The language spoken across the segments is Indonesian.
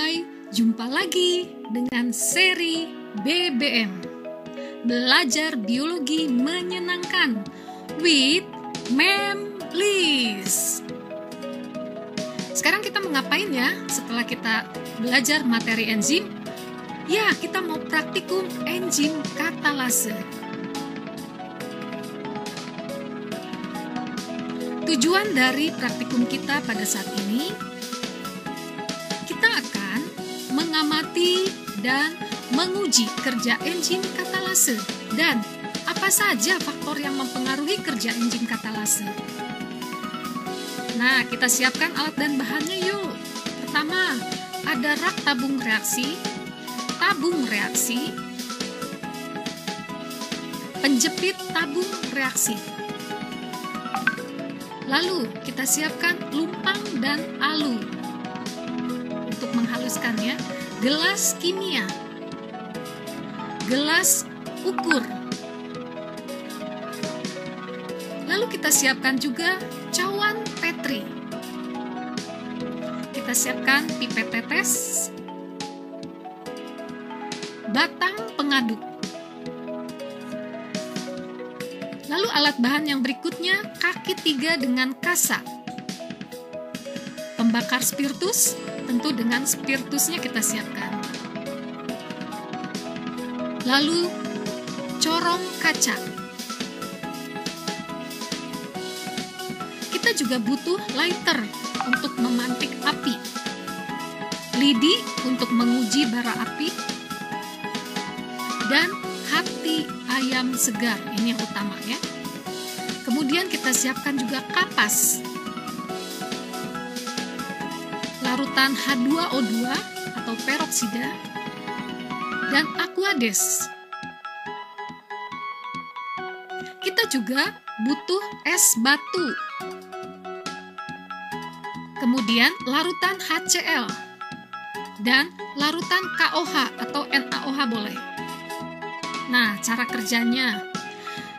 Hai, jumpa lagi dengan seri BBM, Belajar Biologi Menyenangkan with Mem Please. Sekarang kita mau ngapain ya setelah kita belajar materi enzim? Ya, kita mau praktikum enzim katalase. Tujuan dari praktikum kita pada saat ini, kita akan mengamati dan menguji kerja enzim katalase dan apa saja faktor yang mempengaruhi kerja enzim katalase. Nah, kita siapkan alat dan bahannya yuk. Pertama, ada rak tabung reaksi, penjepit tabung reaksi. Lalu kita siapkan lumpang dan alu untuk menghaluskannya, gelas kimia, gelas ukur. Lalu kita siapkan juga cawan Petri. Kita siapkan pipet tetes, batang pengaduk. Lalu alat bahan yang berikutnya, kaki 3 dengan kasa. Pembakar spiritus, tentu dengan spiritusnya kita siapkan. Lalu corong kaca. Kita juga butuh lighter untuk memantik api, lidi untuk menguji bara api, dan hati ayam segar, ini yang utama ya. Kemudian kita siapkan juga kapas, larutan H2O2 atau peroksida, dan aquades. Kita juga butuh es batu, kemudian larutan HCl, dan larutan KOH atau NaOH boleh. Nah, cara kerjanya,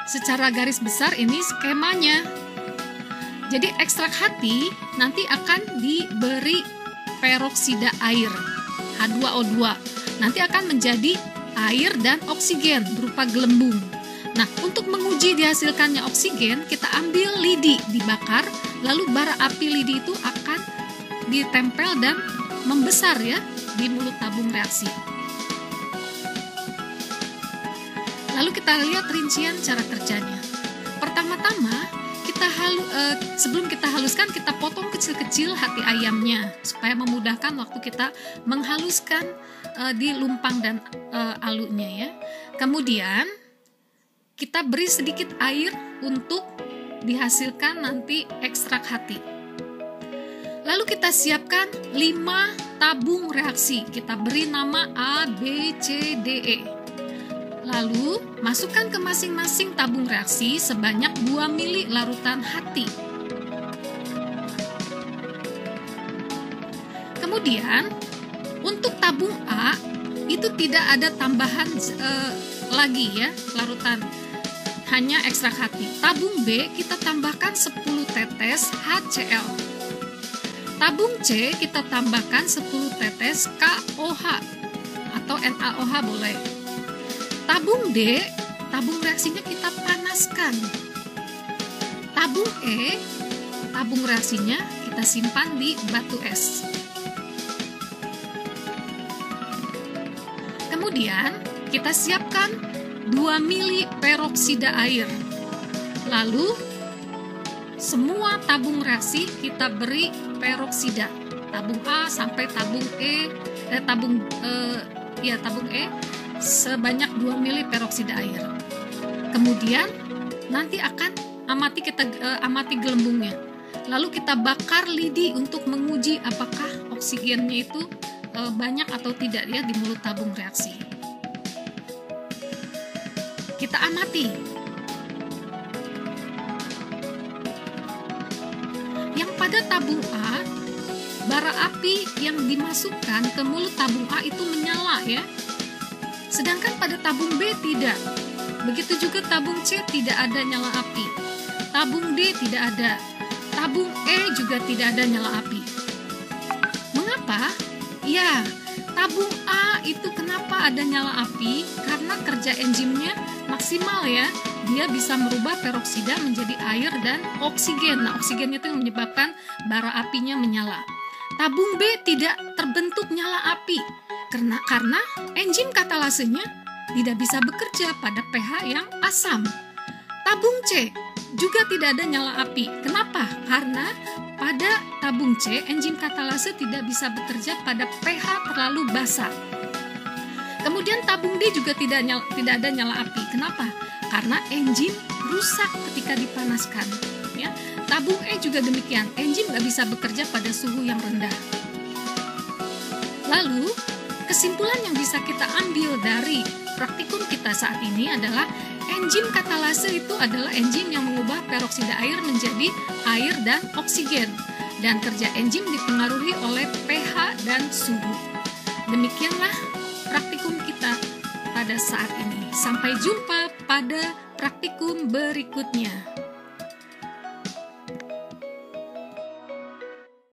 secara garis besar ini skemanya. Jadi ekstrak hati nanti akan diberi peroksida air, H2O2. Nanti akan menjadi air dan oksigen berupa gelembung. Nah, untuk menguji dihasilkannya oksigen, kita ambil lidi, dibakar, lalu bara api lidi itu akan ditempel dan membesar ya di mulut tabung reaksi. Lalu kita lihat rincian cara kerjanya. Pertama-tama sebelum kita haluskan, kita potong kecil-kecil hati ayamnya supaya memudahkan waktu kita menghaluskan di lumpang dan alunya ya. Kemudian kita beri sedikit air untuk dihasilkan nanti ekstrak hati. Lalu kita siapkan 5 tabung reaksi. Kita beri nama A, B, C, D, E. Lalu, masukkan ke masing-masing tabung reaksi sebanyak 2 mili larutan hati. Kemudian, untuk tabung A, itu tidak ada tambahan lagi ya, larutan. Hanya ekstrak hati. Tabung B, kita tambahkan 10 tetes HCl. Tabung C, kita tambahkan 10 tetes KOH atau NaOH boleh. Tabung D, tabung reaksinya kita panaskan. Tabung E, tabung reaksinya kita simpan di batu es. Kemudian kita siapkan 2 mili peroksida air. Lalu semua tabung reaksi kita beri peroksida. Tabung A sampai tabung tabung E sebanyak 2 mili peroksida air. Kemudian nanti akan amati gelembungnya. Lalu kita bakar lidi untuk menguji apakah oksigennya itu banyak atau tidak ya di mulut tabung reaksi. Kita amati. Yang pada tabung A, bara api yang dimasukkan ke mulut tabung A itu menyala ya. Sedangkan pada tabung B tidak. Begitu juga tabung C tidak ada nyala api. Tabung D tidak ada. Tabung E juga tidak ada nyala api. Mengapa? Ya, tabung A itu kenapa ada nyala api? Karena kerja enzimnya maksimal ya. Dia bisa merubah peroksida menjadi air dan oksigen. Nah, oksigen itu yang menyebabkan bara apinya menyala. Tabung B tidak terbentuk nyala api karena enzim katalasenya tidak bisa bekerja pada pH yang asam. Tabung C juga tidak ada nyala api. Kenapa? Karena pada tabung C, enzim katalase tidak bisa bekerja pada pH terlalu basa. Kemudian tabung D juga tidak ada nyala api. Kenapa? Karena enzim rusak ketika dipanaskan. Ya. Tabung E juga demikian. Enzim nggak bisa bekerja pada suhu yang rendah. Lalu, kesimpulan yang bisa kita ambil dari praktikum kita saat ini adalah enzim katalase itu adalah enzim yang mengubah peroksida air menjadi air dan oksigen. Dan kerja enzim dipengaruhi oleh pH dan suhu. Demikianlah praktikum kita pada saat ini. Sampai jumpa pada praktikum berikutnya.